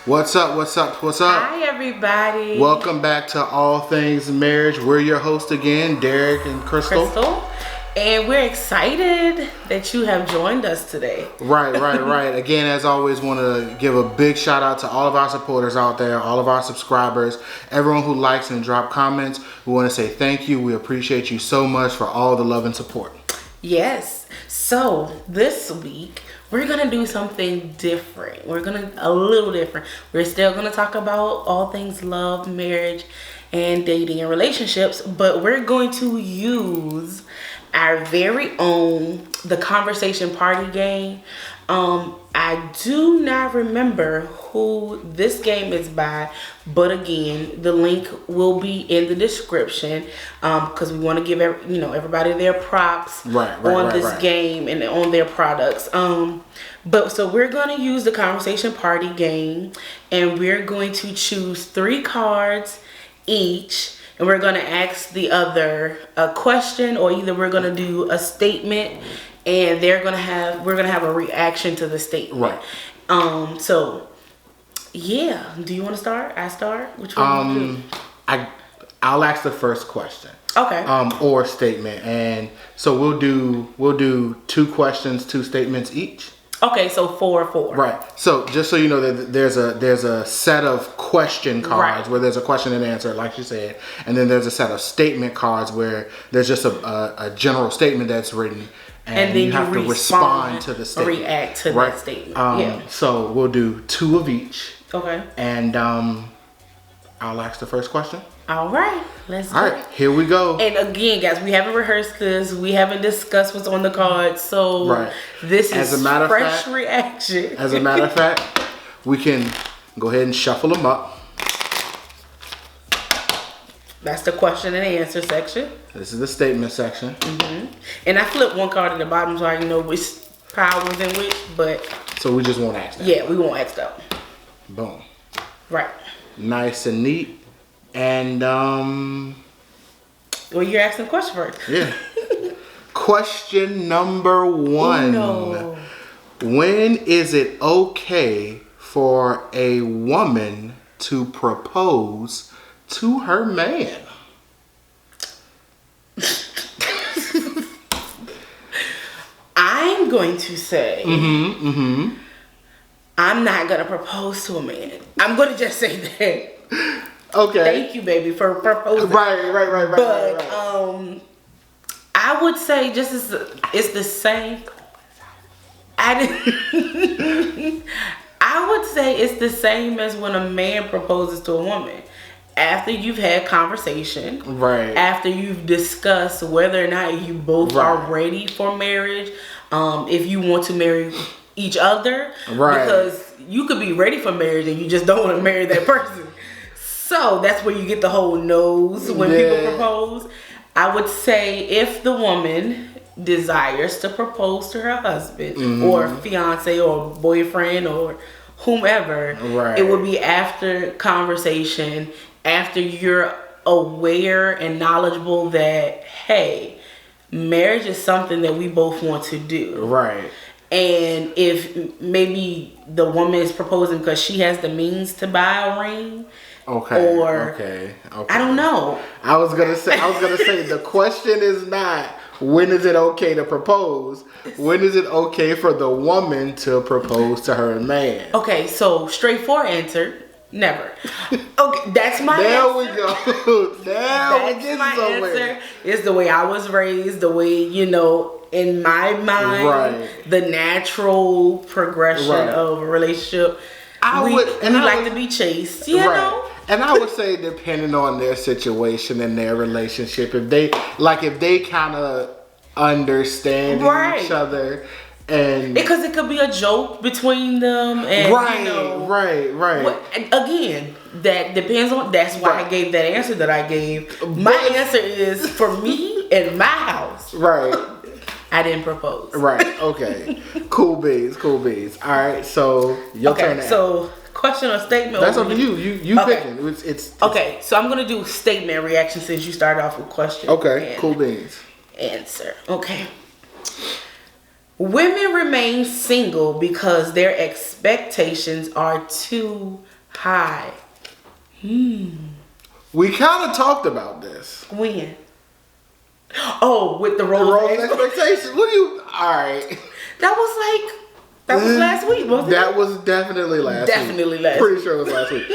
What's up? What's up? What's up? Hi, everybody. Welcome back to All Things Marriage. We're your hosts again, Derek and Crystal. And we're excited that you have joined us today. Right. Again, as always, want to give a big shout out to all of our supporters out there, all of our subscribers, everyone who likes and drop comments. We want to say thank you. We appreciate you so much for all the love and support. Yes. So this week, we're going to do something different. A little different. We're still going to talk about all things love, marriage, and dating and relationships, but we're going to use our very own The Conversation Party game. I do not remember who this game is by, but again, the link will be in the description because we want to give everybody their props on this game and on their products. But so we're going to use the Conversation Party game, and we're going to choose 3 cards each. And we're going to ask the other a question, or either we're going to do a statement and we're going to have a reaction to the statement. Right. So yeah, do you want to start? I start? Which one do you do? I'll ask the first question. Okay. Or statement. And so we'll do 2 questions, 2 statements each. Okay, so 4. Right. So just so you know that there's a set of question cards where there's a question and answer, like you said, and then there's a set of statement cards where there's just a general statement that's written, and then you have to respond to the statement, react to that statement. So we'll do 2 of each. Okay. And I'll ask the first question. All right, let's go. All right, here we go. And again, guys, we haven't rehearsed this. We haven't discussed what's on the cards. So this is fresh reaction. As a matter of fact, we can go ahead and shuffle them up. That's the question and answer section. This is the statement section. Mm-hmm. And I flipped one card at the bottom so I can know which pile was in which, but... So we just won't ask that. Yeah, we won't ask that. Boom. Right. Nice and neat. And well, you're asking the question first. Yeah. Question number 1. No. When is it okay for a woman to propose to her man? I'm going to say I'm not going to propose to a man. I'm going to just say that. Okay. Thank you, baby, for proposing. Right. But I would say it's the same. I would say it's the same as when a man proposes to a woman. After you've had conversation, after you've discussed whether or not you both are ready for marriage, if you want to marry each other, because you could be ready for marriage and you just don't want to marry that person. So that's where you get the whole nose when people propose. I would say if the woman desires to propose to her husband or fiance or boyfriend or whomever, it would be after conversation, after you're aware and knowledgeable that, hey, marriage is something that we both want to do. Right. And if maybe the woman is proposing because she has the means to buy a ring. Okay. I don't know. I was gonna say the question is not when is it okay to propose. When is it okay for the woman to propose to her man? Okay, so straightforward answer. Never. Okay, that's my there answer. We go. That's my answer. It's the way I was raised, the way, in my mind, the natural progression of a relationship. We like to be chased, you know? And I would say depending on their situation and their relationship, if they kind of understand each other, and because it could be a joke between them, and again, that depends on. That's why I gave that answer that I gave. My answer is for me in my house. I didn't propose. Okay. Cool beans. All right. So your turn. So question or statement? That's up to you. You picking. It's okay. So I'm gonna do statement reaction since you started off with question. Okay. Cool beans. Answer. Okay. Women remain single because their expectations are too high. We kind of talked about this. When? Oh, with the The role role expectations. What do you? All right. That was last week, wasn't it? That was definitely last week. Definitely last Pretty week. sure it was last week.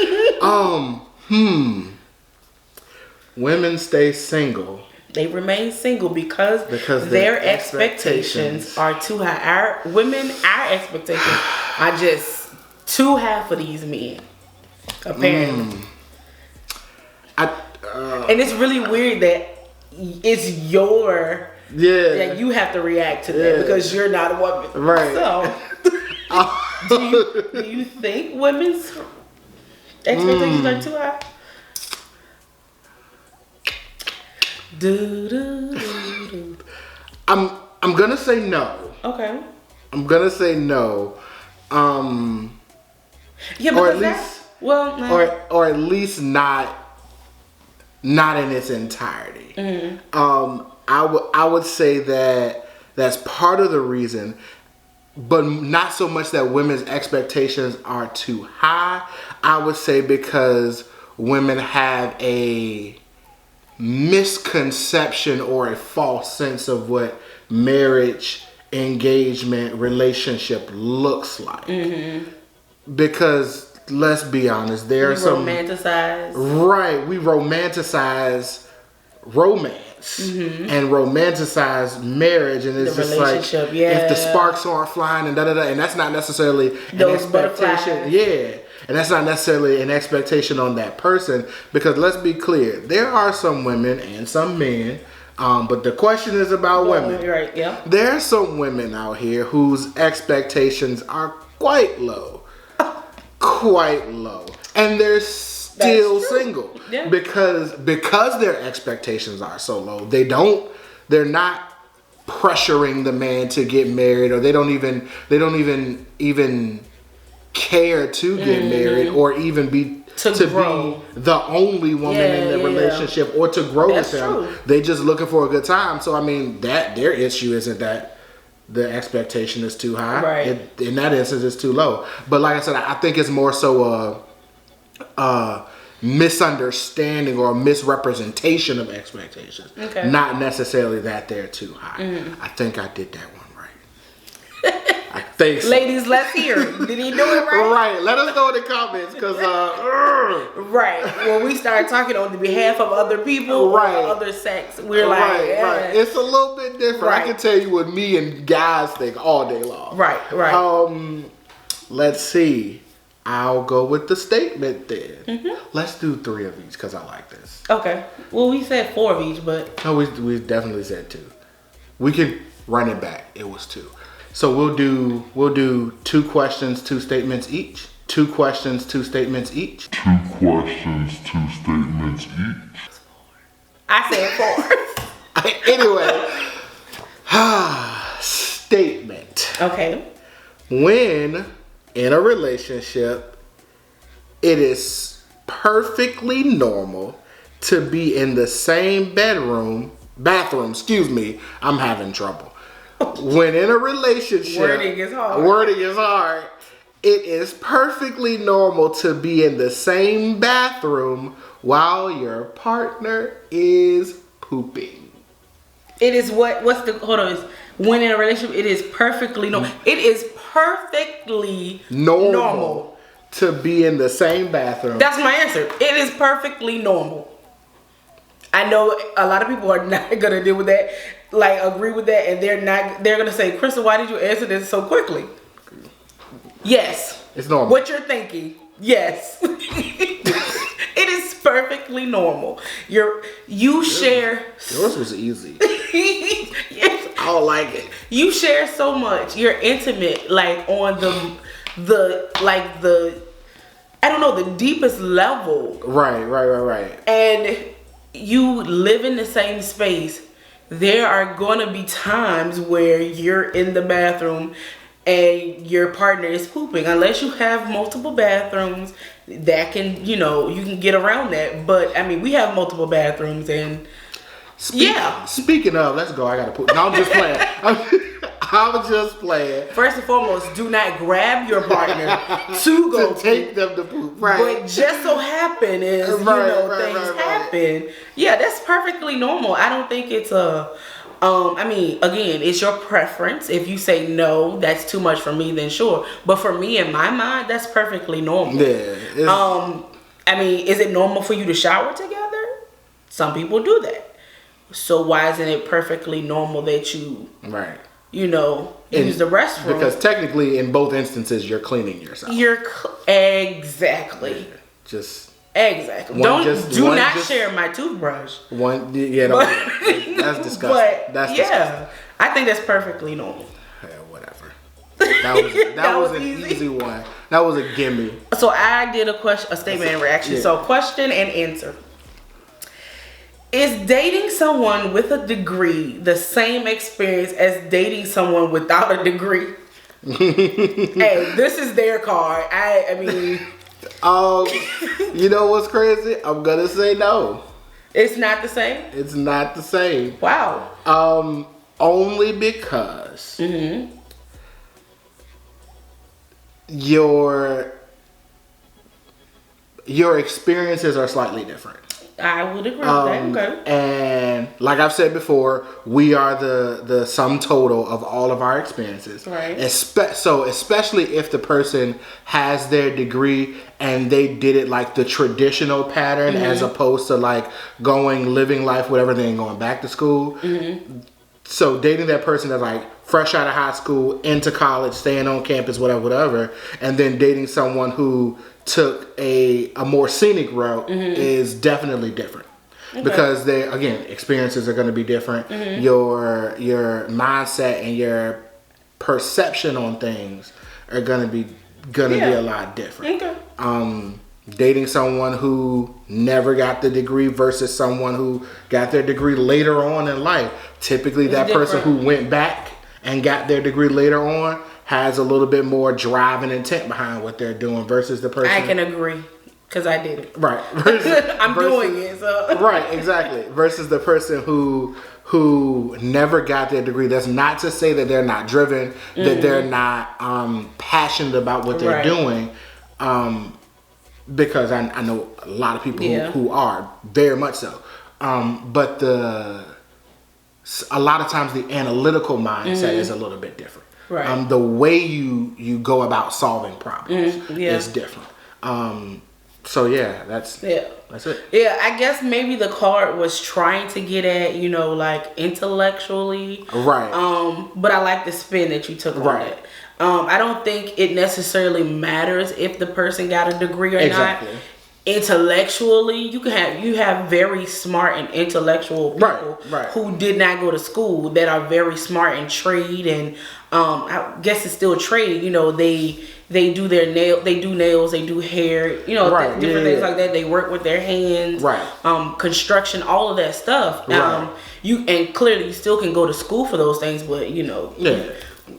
Women stay single. They remain single because Because their their expectations are too high. Our expectations are just too high for these men, apparently. And it's really weird that it's that you have to react to that because you're not a woman. Right. So, do you think women's expectations are too high? I'm gonna say no. Okay. I'm gonna say no. Yeah, or because at least, no. or at least not in its entirety. I would say that that's part of the reason, but not so much that women's expectations are too high. I would say because women have a misconception or a false sense of what marriage, engagement, relationship looks like. Because let's be honest, there are some romanticize. Right, we romanticize romance and romanticize marriage, and it's The just like relationship, if the sparks aren't flying and and that's not necessarily an Those expectation. butterflies. Yeah, and that's not necessarily an expectation on that person, because let's be clear, there are some women and some men, but the question is about women. Right? Yeah. There are some women out here whose expectations are quite low. Quite low. And they're still single. Yeah. Because their expectations are so low. They're not pressuring the man to get married, or they don't even care to get married, or even be to be the only woman in the relationship, or to grow with them. True. They just looking for a good time. So I mean, that their issue isn't that the expectation is too high. Right. In that instance, it's too low. But like I said, I think it's more so a misunderstanding or a misrepresentation of expectations. Okay. Not necessarily that they're too high. I think I did that one right. I think so. Ladies, let's hear it. Did he do it right? Right. Let us know in the comments, because Right. When we start talking on the behalf of other people, Right. or other sex, we're like, right. It's a little bit different. Right. I can tell you what me and guys think all day long. Right. Let's see. I'll go with the statement then. Let's do 3 of each, because I like this. Okay. Well, we said 4 of each, but No, we definitely said 2. We can run it back. It was 2. So we'll do 2 questions, 2 statements each. 2 questions, 2 statements each. 2 questions, 2 statements each. I said 4. Anyway, statement. Okay. When in a relationship, it is perfectly normal to be in the same bathroom, I'm having trouble. When in a relationship, Wording is hard. It is perfectly normal to be in the same bathroom while your partner is pooping. It is when in a relationship, it is perfectly normal. It is perfectly normal to be in the same bathroom. That's my answer. It is perfectly normal. I know a lot of people are not gonna deal with that, like agree with that, and they're gonna say, Crystal, why did you answer this so quickly? Yes. It's normal. What you're thinking, yes. It is perfectly normal. You share. Yours was easy. Yes. I don't like it. You share so much. You're intimate, like on the I don't know, the deepest level. Right. And you live in the same space. There are gonna be times where you're in the bathroom and your partner is pooping. Unless you have multiple bathrooms, that can, you can get around that. But I mean, we have multiple bathrooms, and Speaking of, let's go. I gotta poop. No, I'm just playing. I'm just playing. First and foremost, do not grab your partner to go To take them to poop, right? But just so happen is, things happen. Yeah, that's perfectly normal. I don't think it's I mean, again, it's your preference. If you say no, that's too much for me, then sure. But for me, in my mind, that's perfectly normal. Yeah. I mean, is it normal for you to shower together? Some people do that. So why isn't it perfectly normal that you, right? Use the restroom? Because technically, in both instances, you're cleaning yourself. Exactly. Exactly. Do not share my toothbrush. That's disgusting. But Disgusting. I think that's perfectly normal. Yeah, whatever. That was an easy one. That was a gimme. So I did a statement and reaction. Yeah. So question and answer. Is dating someone with a degree the same experience as dating someone without a degree? Hey, this is their card. I mean, you know what's crazy? I'm gonna say no. It's not the same? It's not the same. Wow. Only because your experiences are slightly different. I would agree with that. Okay. And like I've said before, we are the sum total of all of our experiences. Right. So especially if the person has their degree and they did it like the traditional pattern as opposed to like living life, whatever, they ain't going back to school. So dating that person that's like fresh out of high school, into college, staying on campus, whatever, and then dating someone who took a more scenic route is definitely different. Okay. Because experiences are going to be different. Your mindset and your perception on things are going to be a lot different. Okay. Dating someone who never got the degree versus someone who got their degree later on in life. Typically, that person who went back and got their degree later on has a little bit more drive and intent behind what they're doing versus the person. I can agree because I did it. Right. I'm doing it. So. Right, exactly. Versus the person who never got their degree. That's not to say that they're not driven, that they're not passionate about what they're doing. Because I know a lot of people who are very much so. But a lot of times the analytical mindset is a little bit different. Right. The way you go about solving problems is different. So that's it. Yeah, I guess maybe the card was trying to get at, like intellectually. Right. But I like the spin that you took on it. I don't think it necessarily matters if the person got a degree or not. Intellectually, you have very smart and intellectual people who did not go to school that are very smart in trade, and I guess it's still trade. They do their nails, they do hair, different things like that. They work with their hands, construction, all of that stuff. And clearly you still can go to school for those things, but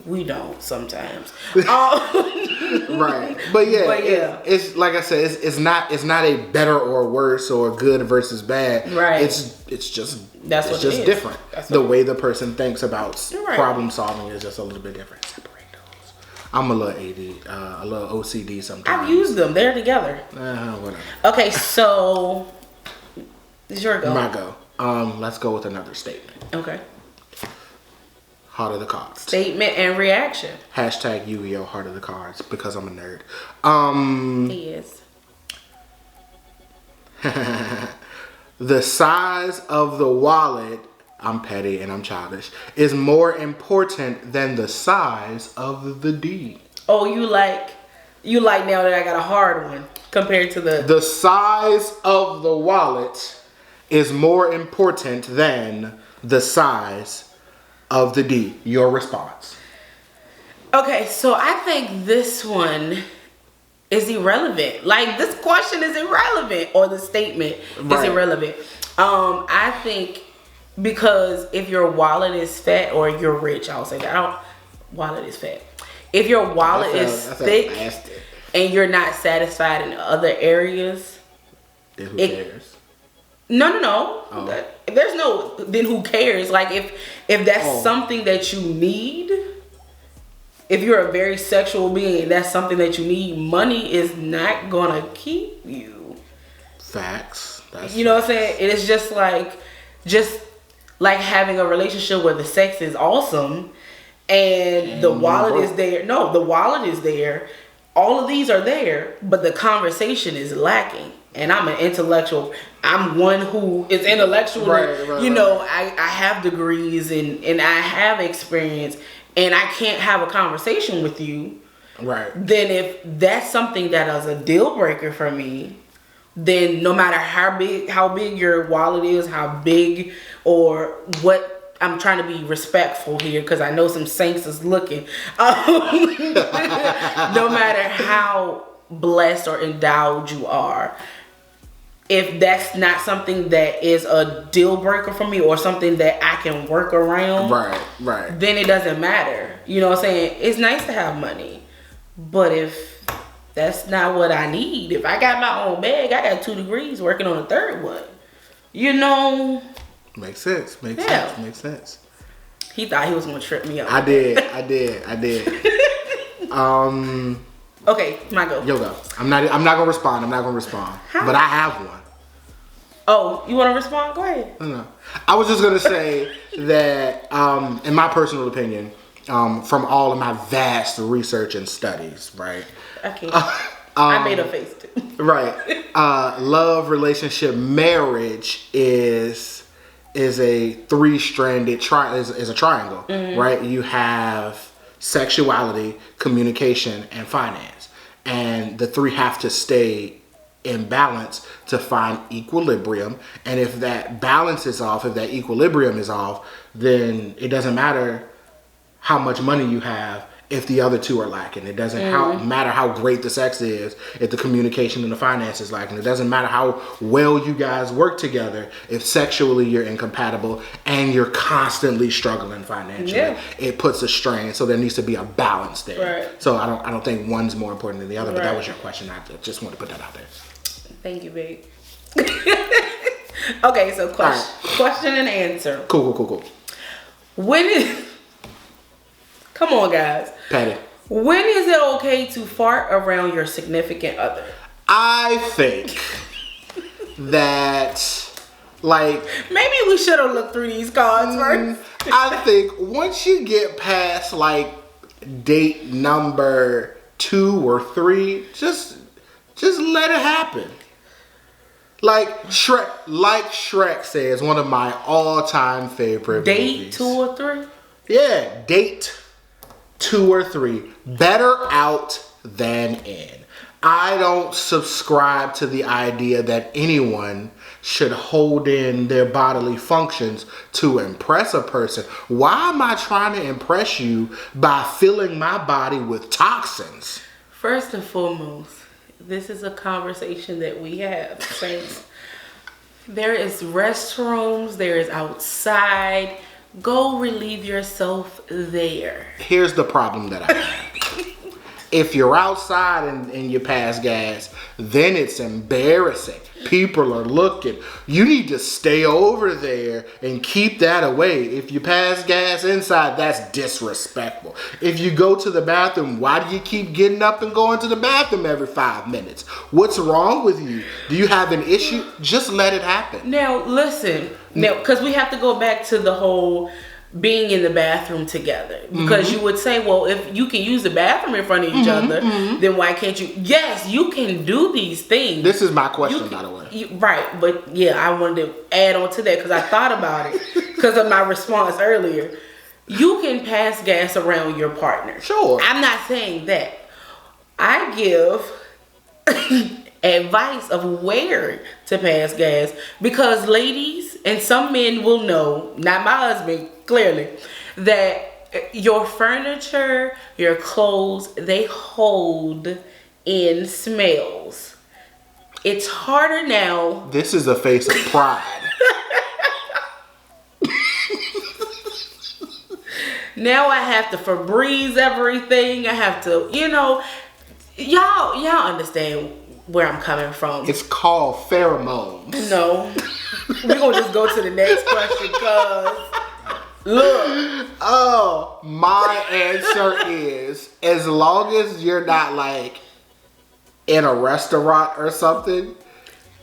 we don't sometimes. Right. But it's like I said, it's not a better or worse or good versus bad. Right. It's just different. The way the person thinks about problem solving is just a little bit different. Separate those. I'm a little AD, a little OCD sometimes. I've used them. They're together. Whatever. Okay, so it's your go. My go. Let's go with another statement. Okay. Heart of the cards. Statement and reaction. Hashtag Yu-Gi-Oh! Heart of the cards, because I'm a nerd. He is. The size of the wallet, I'm petty and I'm childish, is more important than the size of the deed. Oh, you like now that I got a hard one compared to The size of the wallet is more important than the size of the D. Your response. Okay, so I think this one is irrelevant. Like, this question is irrelevant, or the statement is irrelevant. I think because if your wallet is fat, or you're rich, I'll say that. Wallet is fat. If your wallet is thick and you're not satisfied in other areas, then who cares? No. Oh. There's no, then who cares? Like, if that's something that you need, if you're a very sexual being, that's something that you need. Money is not gonna keep you. Facts. You know what I'm saying? It is just like having a relationship where the sex is awesome and the wallet is there. No, the wallet is there. All of these are there, but the conversation is lacking. And I'm an intellectual. I'm one who is intellectual. Right, you know, I have degrees and I have experience, and I can't have a conversation with you. Right. Then if that's something that is a deal breaker for me, then no matter how big your wallet is, how big or what, I'm trying to be respectful here because I know some saints is looking. No matter how blessed or endowed you are, if that's not something that is a deal breaker for me or something that I can work around, right, then it doesn't matter. You know what I'm saying? It's nice to have money, but if that's not what I need, if I got my own bag, I got 2 degrees working on a third one. You know? Makes sense. Makes sense. He thought he was gonna trip me up. I did. Okay, my go. Yo, go. I'm not gonna respond. How? But I have one. Oh, you want to respond? Go ahead. No. I was just gonna say that, in my personal opinion, from all of my vast research and studies, right? Okay. I made a face too. Right. Love, relationship, marriage is a 3-stranded is a triangle, right? You have sexuality, communication, and finance. And the 3 have to stay in balance to find equilibrium. And if that balance is off, if that equilibrium is off, then it doesn't matter how much money you have if the other 2 are lacking. It doesn't matter how great the sex is if the communication and the finance is lacking. It doesn't matter how well you guys work together if sexually you're incompatible and you're constantly struggling financially. Yeah. It puts a strain. So there needs to be a balance there. Right. So I don't think one's more important than the other. But that Right. was your question. I just wanted to put that out there. Thank you, babe. Okay, so question and answer. Cool. Come on, guys. Patty. When is it okay to fart around your significant other? I think that, like, Maybe we should have looked through these cards first. I think once you get past like date number 2 or 3, just let it happen. Like Shrek says, one of my all-time favorite Date movies. 2 or 3? Yeah, date 2 or 3. Better out than in. I don't subscribe to the idea that anyone should hold in their bodily functions to impress a person. Why am I trying to impress you by filling my body with toxins? First and foremost, this is a conversation that we have, saints. There is restrooms, there is outside. Go relieve yourself there. Here's the problem that I have. If you're outside and you pass gas, then it's embarrassing. People are looking. You need to stay over there and keep that away. If you pass gas inside, that's disrespectful. If you go to the bathroom, why do you keep getting up and going to the bathroom every 5 minutes? What's wrong with you? Do you have an issue? Just let it happen. Now, listen. Now, because we have to go back to the whole being in the bathroom together. Because you would say, well, if you can use the bathroom in front of each other, then why can't you? Yes, you can do these things. This is my question, by the way. Right, but yeah, I wanted to add on to that because I thought about it because of my response earlier. You can pass gas around your partner. Sure. I'm not saying that. I give advice of where to pass gas because ladies and some men will know, not my husband, clearly, that your furniture, your clothes, they hold in smells. It's harder now. This is a face of pride. Now I have to Febreze everything. I have to, y'all understand where I'm coming from. It's called pheromones. No. We're going to just go to the next question because Look. Oh, my answer is as long as you're not like in a restaurant or something,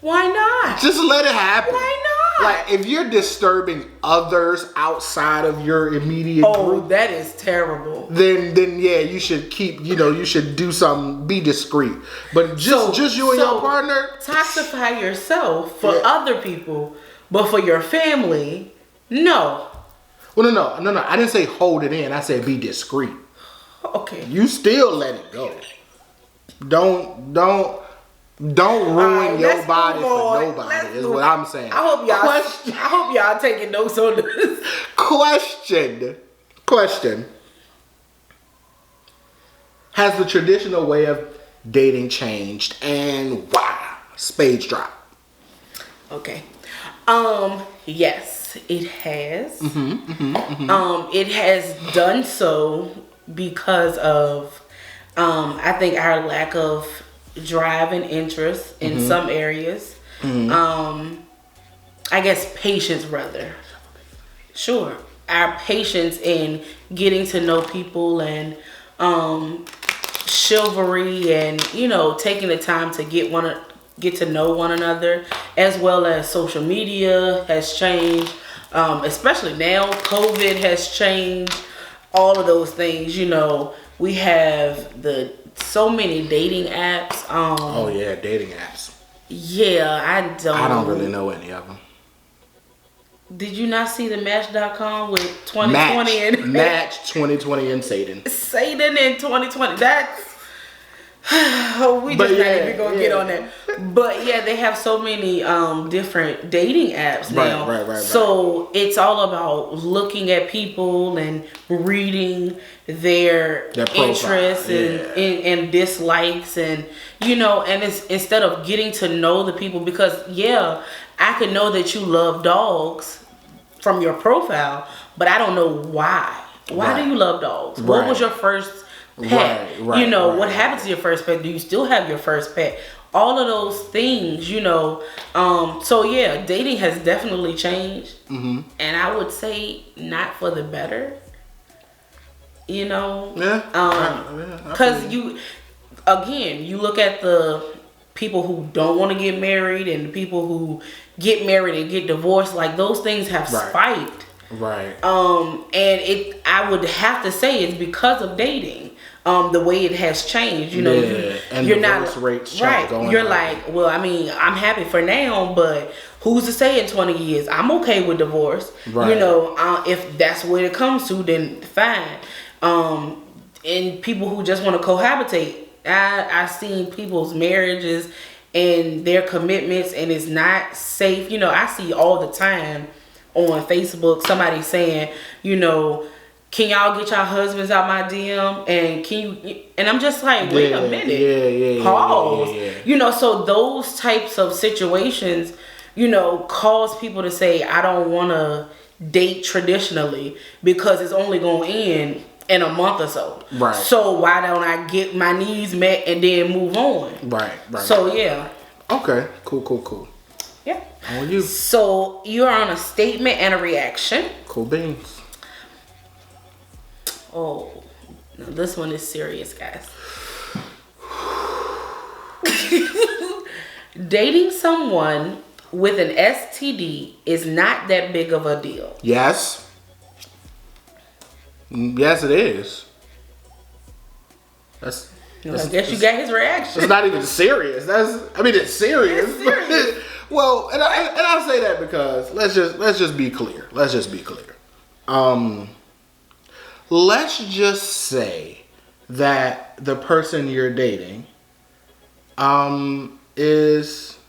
Why not? just let it happen. Why not? Like if you're disturbing others outside of your immediate group, that is terrible. then yeah, you should keep, you should do something, be discreet. But just you and your partner, toxify yourself for other people, but for your family, no. well, no. I didn't say hold it in. I said be discreet. Okay. You still let it go. Don't ruin your body for nobody. Is what I'm saying. I hope y'all taking notes on this. Question. Has the traditional way of dating changed, and why? Spades drop. Okay. Yes, it has. It has done so because of I think our lack of drive and interest in some areas. I guess patience rather. Sure. Our patience in getting to know people and chivalry and taking the time to get to know one another, as well as social media has changed, especially now COVID has changed all of those things. We have so many dating apps. Oh yeah, dating apps. Yeah, I don't really know any of them. Did you not see the Match.com with 2020 and Match 2020 and Satan? Satan in 2020. That's we just not even gonna get on that. But yeah, they have so many different dating apps now. Right. So it's all about looking at people and reading their interests and dislikes and and it's instead of getting to know the people, because I could know that you love dogs from your profile, but I don't know why. Why do you love dogs? What was your first pet? What happened to your first pet? Do you still have your first pet? All of those things, so yeah, dating has definitely changed, and I would say not for the better. Because you look at the people who don't want to get married and the people who get married and get divorced, like those things have spiked. Right. And I would have to say it's because of dating. The way it has changed, and you're divorce not rates right. Going you're up. like, well, I mean, I'm happy for now, but who's to say in 20 years I'm okay with divorce? Right. If that's what it comes to, then fine. And people who just want to cohabitate, I've seen people's marriages and their commitments, and it's not safe. I see all the time on Facebook somebody saying, can y'all get your husbands out my DM? And and I'm just like, wait a minute. Pause. Yeah. So those types of situations, cause people to say, I don't want to date traditionally because it's only going to end in a month or so. Right. So why don't I get my needs met and then move on? Right. So yeah. Okay. Cool. Yeah. How are you? So you're on a statement and a reaction. Cool beans. Oh, now this one is serious, guys. Dating someone with an STD is not that big of a deal. Yes. Yes, it is. I guess you got his reaction. It's not even serious. It's serious. It's serious. Well, and I say that because let's just be clear. Let's just say that the person you're dating is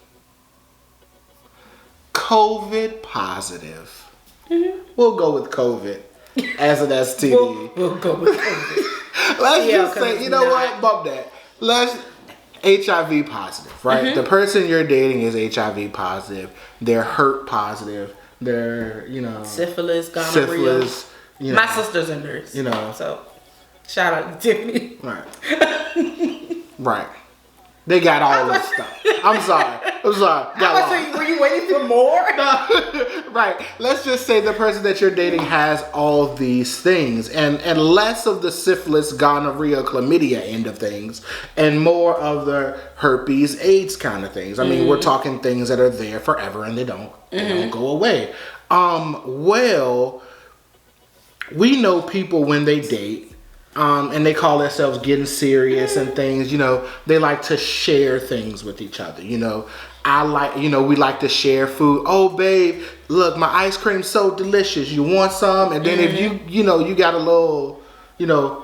COVID positive. Mm-hmm. We'll go with COVID as an STD. We'll go with COVID. Let's just say, what? Bump that. Let's HIV positive, right? Mm-hmm. The person you're dating is HIV positive. They're HERP positive. They're, syphilis, gonorrhea. My sister's a nurse. So shout out to Tiffany. Right. Right. They got all this stuff. I'm sorry. I'm sorry. Got lost. Were you waiting for more? Right. Let's just say the person that you're dating has all these things, and less of the syphilis, gonorrhea, chlamydia end of things, and more of the herpes, AIDS kind of things. I mean, we're talking things that are there forever and they don't go away. Well, we know people when they date. And they call themselves getting serious and things, you know, they like to share things with each other, you know. We like to share food. Oh, babe, look, my ice cream's so delicious. You want some? And then if you got a little,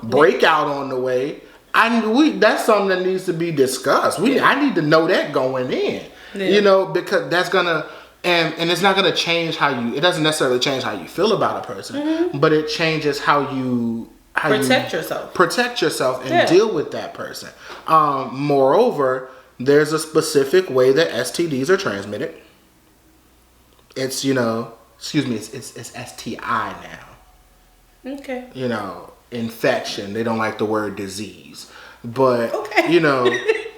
breakout on the way, that's something that needs to be discussed. I need to know that going in, because that's gonna, and it's not gonna change it doesn't necessarily change how you feel about a person, but it changes how you protect yourself and deal with that person. Moreover, there's a specific way that STDs are transmitted. It's it's STI now. Okay. Infection. They don't like the word disease, but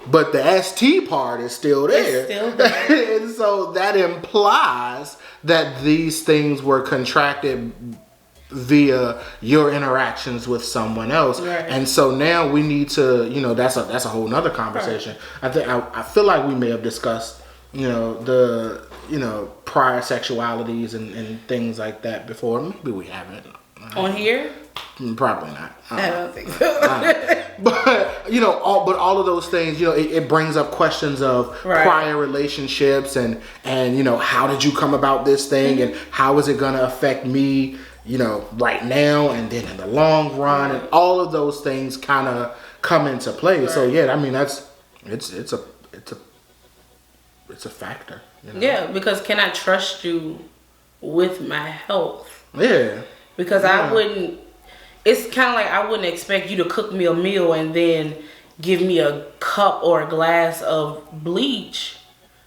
but the ST part is still there. It's still there. And so that implies that these things were contracted via your interactions with someone else, right. And so now we need to, that's a whole nother conversation. Right. I feel like we may have discussed, the prior sexualities and things like that before. Maybe we haven't. On here? Probably not. I don't think so. But all of those things, it brings up questions of prior relationships and how did you come about this thing and how is it going to affect me? Right now and then in the long run, and all of those things kind of come into play. Right. So yeah, I mean it's a factor. Yeah, because can I trust you with my health? Yeah. Because I wouldn't. It's kind of like I wouldn't expect you to cook me a meal and then give me a cup or a glass of bleach.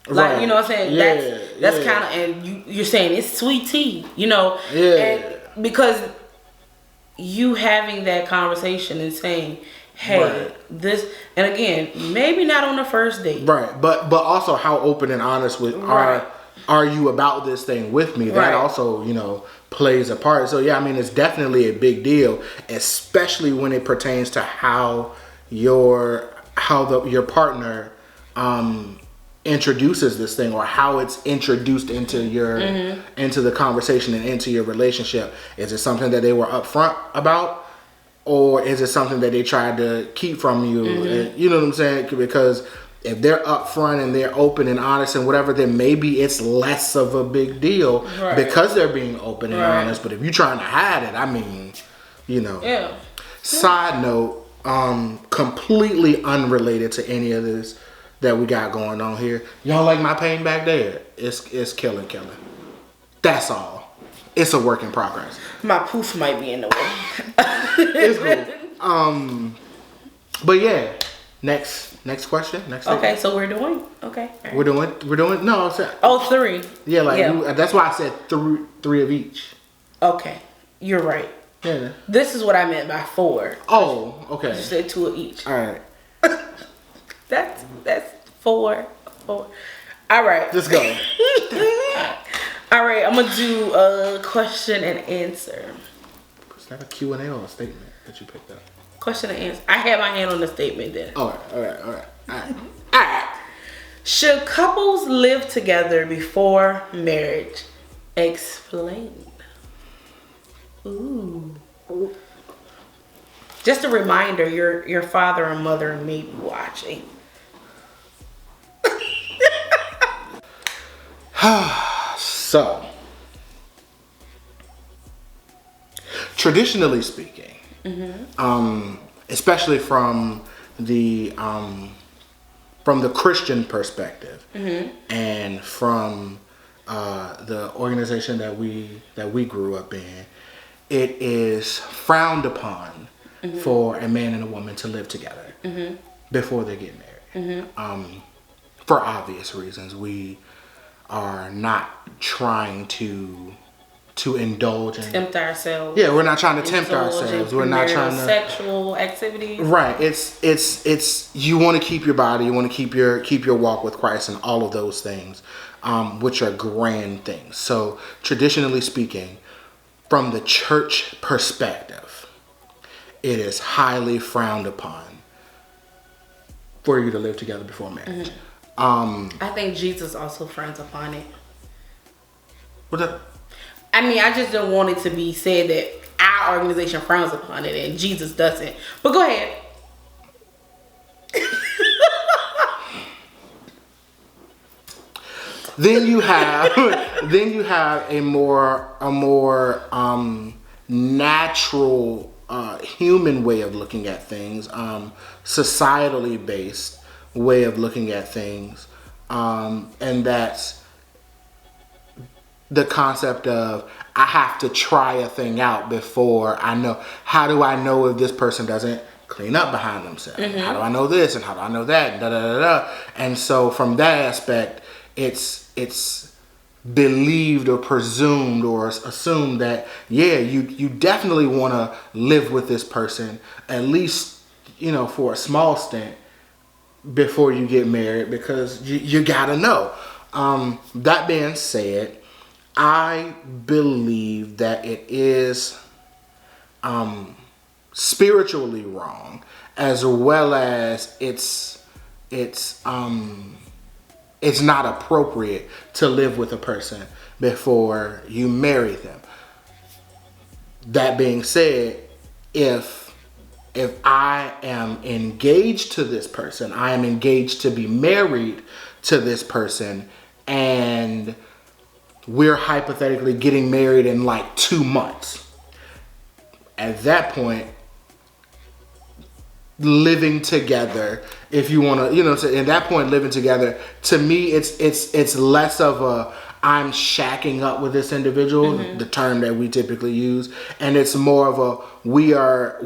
Like, right. You know what I'm saying? Yeah, that's kind of, and you're saying it's sweet tea, Yeah. And because you having that conversation and saying, hey, this, and again, maybe not on the first date. Right. But also how open and honest are you about this thing with me? That also, plays a part. So yeah, I mean, it's definitely a big deal, especially when it pertains to how your partner, introduces this thing or how it's introduced into your into the conversation and into your relationship. Is it something that they were upfront about, or is it something that they tried to keep from you? And, you know what I'm saying? Because if they're upfront and they're open and honest and whatever, then maybe it's less of a big deal because they're being open and honest. But if you're trying to hide it, I mean, Yeah. Side note, completely unrelated to any of this that we got going on here. Y'all like my pain back there? It's killing. That's all. It's a work in progress. My poof might be in the way. It's cool. But yeah, next question. Next. Okay, so we're doing. Okay. Right. We're doing. No, three. Yeah, that's why I said three of each. Okay, you're right. Yeah. This is what I meant by 4. Oh, okay. You said 2 of each. All right. That's 4. All right. Let's go. All right, I'm gonna do a question and answer. Is that a Q&A or a statement that you picked up? Question and answer. I had my hand on the statement then. All right. Should couples live together before marriage? Explain. Ooh. Just a reminder, your father and mother may be watching. So, traditionally speaking, especially from the Christian perspective, and from the organization that we grew up in, it is frowned upon for a man and a woman to live together before they get married. For obvious reasons, we are not trying to to indulge in. Tempt ourselves. Yeah, we're not trying to tempt Indulge ourselves. in We're not trying to sexual activities. Right. It's you want to keep your body, you want to keep your walk with Christ and all of those things, which are grand things. So traditionally speaking, from the church perspective, it is highly frowned upon for you to live together before marriage. I think Jesus also frowns upon it. What the? I mean, I just don't want it to be said that our organization frowns upon it and Jesus doesn't. But go ahead. Then you have a more natural human way of looking at things, societally based way of looking at things, and that's the concept of I have to try a thing out before I know. How do I know if this person doesn't clean up behind themselves? How do I know this and how do I know that? Da, da, da, da. And so from that aspect, it's believed or presumed or assumed that you definitely want to live with this person at least for a small stint before you get married, because you gotta know. That being said, I believe that it is spiritually wrong, as well as it's not appropriate to live with a person before you marry them. That being said, if I am engaged to this person, I am engaged to be married to this person, and we're hypothetically getting married in like 2 months. At that point, living together, if you want to, at that point, living together, to me, it's less of a I'm shacking up with this individual, the term that we typically use, and it's more of a we are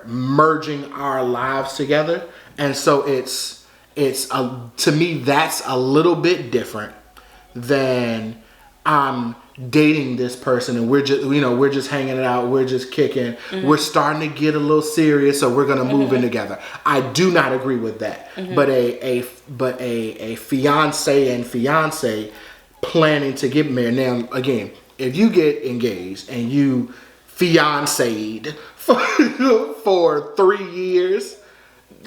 merging our lives together, and so it's to me that's a little bit different than I'm dating this person and we're just hanging it out, we're just kicking, we're starting to get a little serious, so we're gonna move in together. I do not agree with that. But a fiance and fiance planning to get married. Now again, if you get engaged and you fiancéed for 3 years,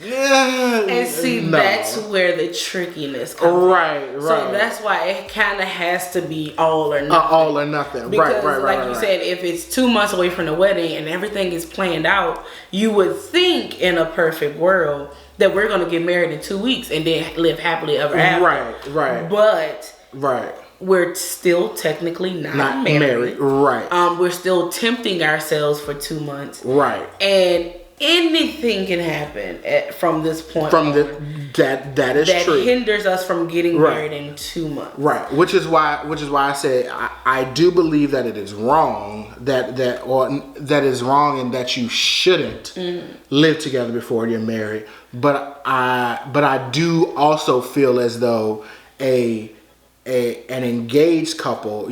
and see, that's where the trickiness comes in. Right. So that's why it kind of has to be all or nothing. All or nothing. Because like you said, if it's 2 months away from the wedding and everything is planned out, you would think in a perfect world that we're going to get married in 2 weeks and then live happily ever after. Right. But we're still technically not married. Right. We're still tempting ourselves for 2 months. Right. And anything can happen from this point. That is true. That hinders us from getting married in 2 months. Right. Which is why I say I do believe that it is wrong. That is wrong, and that you shouldn't live together before you're married. But I do also feel as though an engaged couple,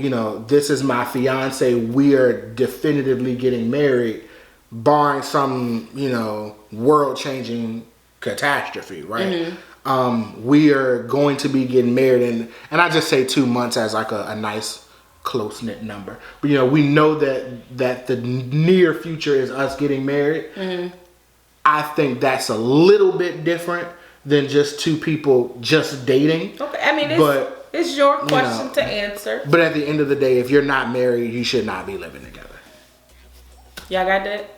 this is my fiance, we are definitively getting married, barring some, world-changing catastrophe, right? We are going to be getting married, and I just say 2 months as like a nice close-knit number. But, we know that the near future is us getting married. I think that's a little bit different than just two people just dating. Okay, I mean, it's your question to answer. But at the end of the day, if you're not married, you should not be living together. Y'all got that?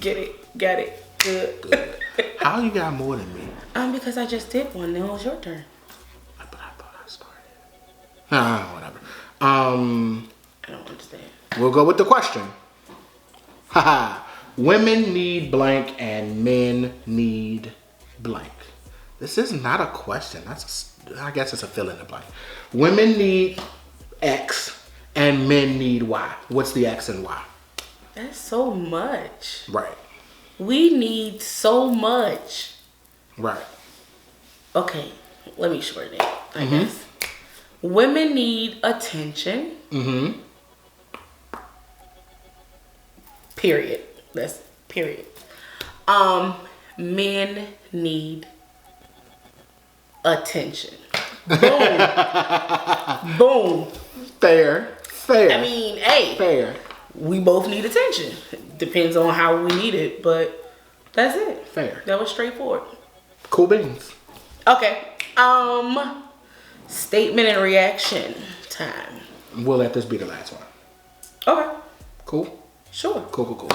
Get it. Got it. Good. How you got more than me? Because I just did one. Now it's your turn. But I thought I started. Whatever. I don't understand. We'll go with the question. Haha. Women need blank and men need blank. This is not a question. I guess it's a fill in the blank. Women need X and men need Y. What's the X and Y? That's so much. Right. We need so much. Right. Okay, let me shorten it, I guess. Women need attention. Period. That's period. Men need attention. Boom. Boom. Fair. I mean, hey, fair. we both need attention. Depends on how we need it, but that's it. Fair. That was straightforward. Cool beans. Okay. Statement and reaction time. We'll let this be the last one. Okay. Cool? Sure. Cool.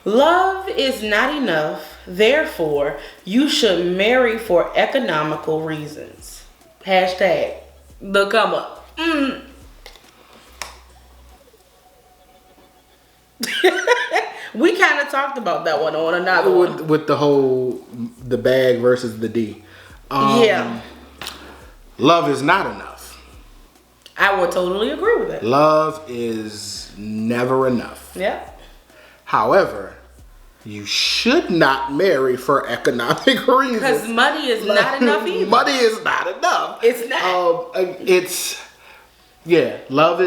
Love is not enough, therefore, you should marry for economical reasons. Hashtag the come up. We kind of talked about that one on another one. With the whole, the bag versus the D. Yeah. Love is not enough. I would totally agree with that. Love is never enough. Yeah. However, you should not marry for economic reasons. Because money is not enough either. Money is not enough. It's not. Love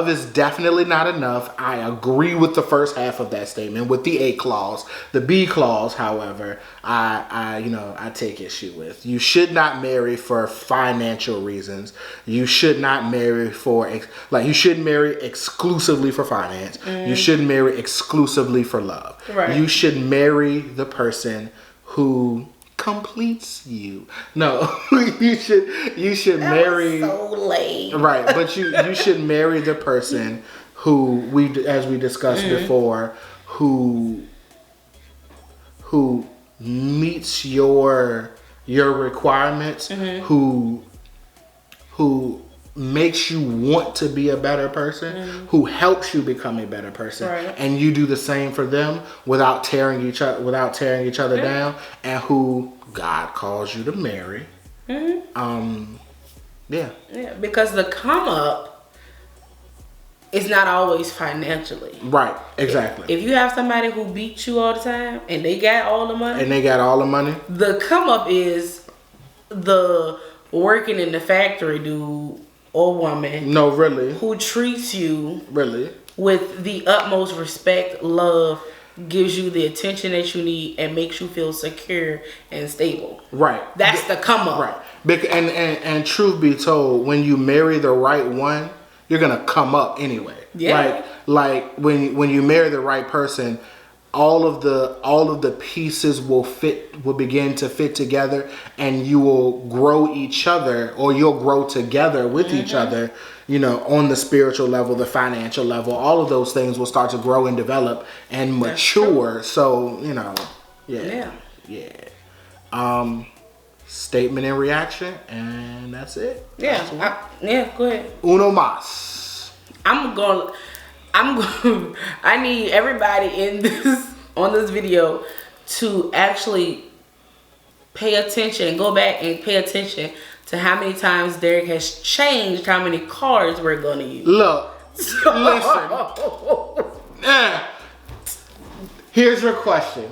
is definitely not enough. I agree with the first half of that statement with the A clause. The B clause, however, I take issue with. You should not marry for financial reasons. You should not marry you shouldn't marry exclusively for finance. You shouldn't marry exclusively for love. Right. You should marry the person who completes you. No, you should marry. So lame. Right, but you should marry the person who as we discussed before, who meets your requirements, who makes you want to be a better person, who helps you become a better person, right. and you do the same for them without tearing each other down, and who God calls you to marry. Yeah, because the come up is not always financially. right, exactly. If you have somebody who beats you all the time and they got all the money, the come up is the working in the factory dude or woman. No, really, Who treats you really with the utmost respect, love, gives you the attention that you need, and makes you feel secure and stable. right. That's the come up. Right. And truth be told, when you marry the right one, you're gonna come up anyway. Yeah. Like when you marry the right person, all of the pieces will begin to fit together, and you will grow each other, or you'll grow together with each other, on the spiritual level, the financial level. All of those things will start to grow and develop and mature. So, yeah. Statement and reaction, and that's it. Yeah. Go ahead. Uno mas. I need everybody on this video to actually pay attention, go back and pay attention to how many times Derek has changed how many cards we're going to use. Look, listen. Here's your question.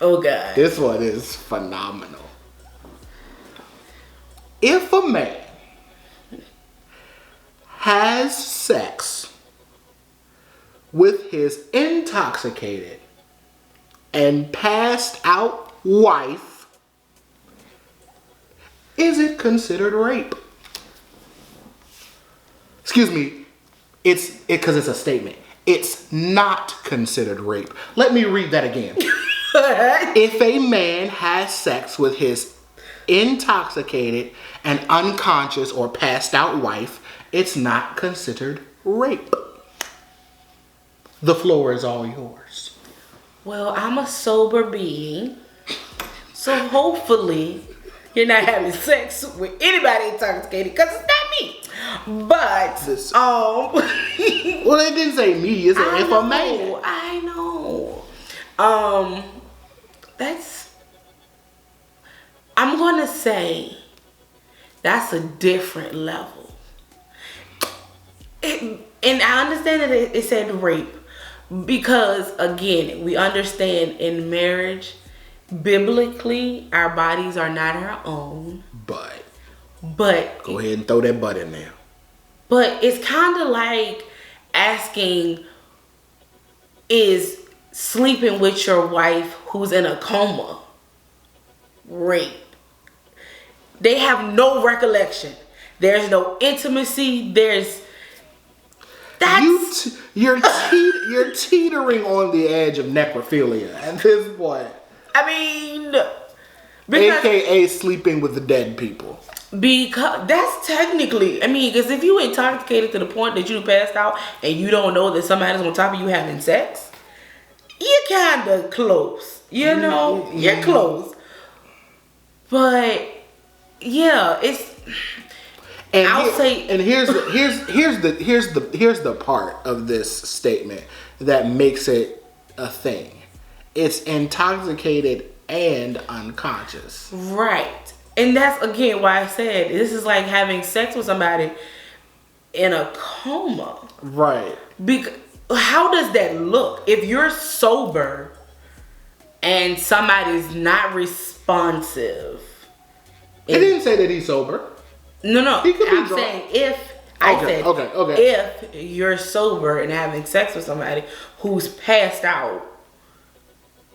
Oh, God. This one is phenomenal. If a man has sex with his intoxicated and passed out wife, is it considered rape? Excuse me, because it's a statement. It's not considered rape. Let me read that again. If a man has sex with his intoxicated and unconscious or passed out wife, it's not considered rape. The floor is all yours. Well, I'm a sober being, so hopefully you're not having sex with anybody intoxicated, because it's not me. But well, it didn't say me. It said if a man. I know. I'm gonna say that's a different level. And I understand that it said rape, because again, we understand in marriage, biblically, our bodies are not our own. But go ahead and throw that butt in there. But it's kind of like asking, is sleeping with your wife who's in a coma. Rape. They have no recollection. There's no intimacy. You're teetering on the edge of necrophilia at this point. I mean, because, AKA sleeping with the dead people. Because that's technically, because if you intoxicated to the point that you passed out and you don't know that somebody's on top of you having sex, you're kind of close. You know, you're close. But yeah, it's. And I'll say, and here's the part of this statement that makes it a thing. It's intoxicated and unconscious. Right. And that's again why I said this is like having sex with somebody in a coma. Right. Because how does that look? If you're sober and somebody's not responsive. It didn't say that he's sober. No. He could be I'm drunk. saying if you're sober and having sex with somebody who's passed out,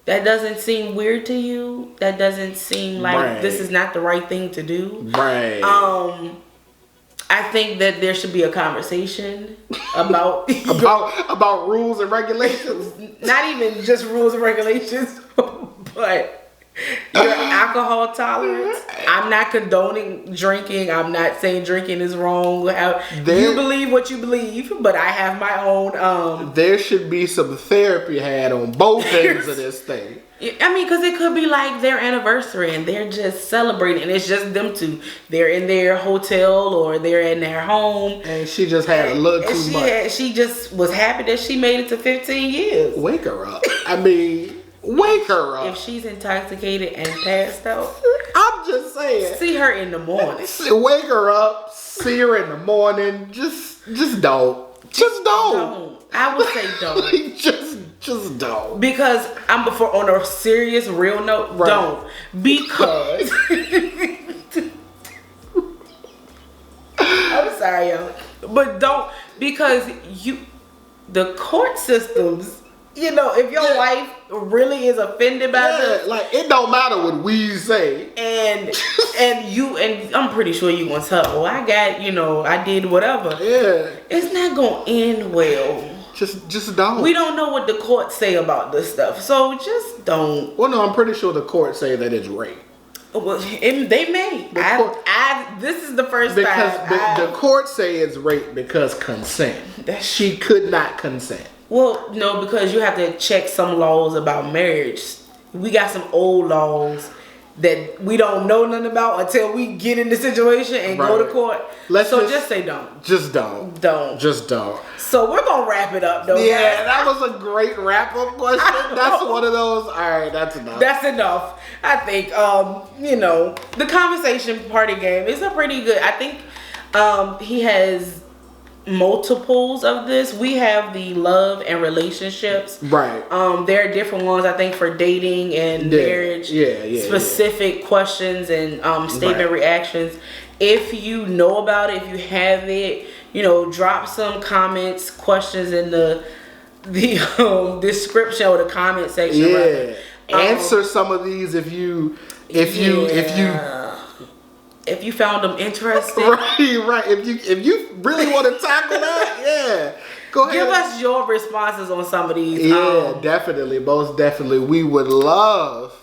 that doesn't seem weird to you. That doesn't seem like this is not the right thing to do. Right. I think that there should be a conversation about about rules and regulations. Not even just rules and regulations, but your alcohol tolerance. I'm not condoning drinking. I'm not saying drinking is wrong. You believe what you believe, but I have my own. There should be some therapy had on both ends of this thing. Because it could be like their anniversary and they're just celebrating. And it's just them two. They're in their hotel or they're in their home. And she just had a little too much. She just was happy that she made it to 15 years. Wake her up. Wake her up. If she's intoxicated and passed out, I'm just saying. See her in the morning. Wake her up. See her in the morning. Just don't. Just don't. I would say don't. Just don't. Because on a serious, real note, don't. Because I'm sorry, y'all. But don't, because the court systems, if your wife really is offended by this, like it don't matter what we say, and I'm pretty sure you gonna tell, well, I did whatever. Yeah, it's not gonna end well. Just don't. We don't know what the courts say about this stuff, so just don't. Well, no, I'm pretty sure the courts say that it's rape. Well, they may. This is the first time. The courts say it's rape because consent. She could not consent. Well, no, because you have to check some laws about marriage. We got some old laws that we don't know nothing about until we get in the situation and go to court. Just say don't. Just don't. Don't. Just don't. So we're going to wrap it up, though. Yeah, guys. That was a great wrap-up question. That's one of those. All right, that's enough. That's enough. I think, the conversation party game is a pretty good. I think he has multiples of this. We have the love and relationships. Right. There are different ones, I think, for dating and marriage. Specific questions and statement reactions. If you know about it, if you have it, drop some comments, questions in the description or the comment section. Yeah. Answer some of these if you found them interesting. Right. If you really want to tackle that, go ahead. Give us your responses on some of these. Yeah, definitely. Most definitely. We would love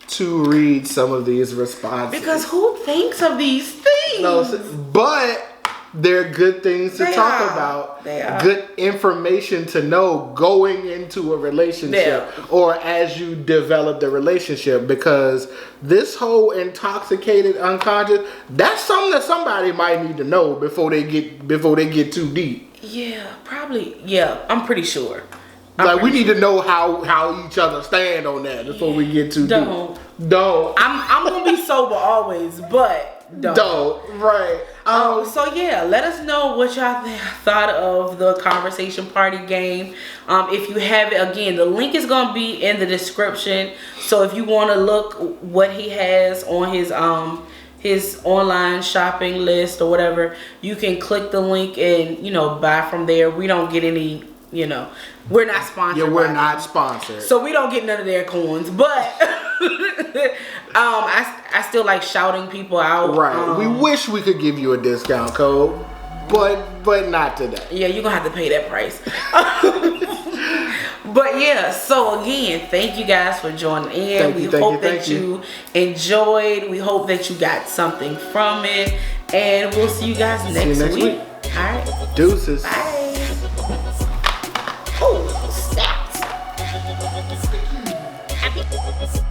to read some of these responses. Because who thinks of these things? No, but they're good things to talk about. They are. Good information to know going into a relationship or as you develop the relationship, because this whole intoxicated unconscious, that's something that somebody might need to know before they get too deep. Yeah, probably. Yeah, I'm pretty sure. We need to know how each other stand on that before we get too deep. Don't. I'm gonna be sober always, but don't. Right. Let us know what y'all thought of the conversation party game. If you have it, again, the link is gonna be in the description. So if you want to look what he has on his online shopping list or whatever, you can click the link and buy from there. We don't get any you know, we're not sponsored. Yeah, we're by not them. sponsored. So we don't get none of their coins, but I still like shouting people out. Right. We wish we could give you a discount code, but not today. Yeah, you're gonna have to pay that price. But yeah, so again, thank you guys for joining in. We hope that you enjoyed. We hope that you got something from it. And we'll see you guys next week. All right. Deuces. Bye. Oh, snaps. Happy.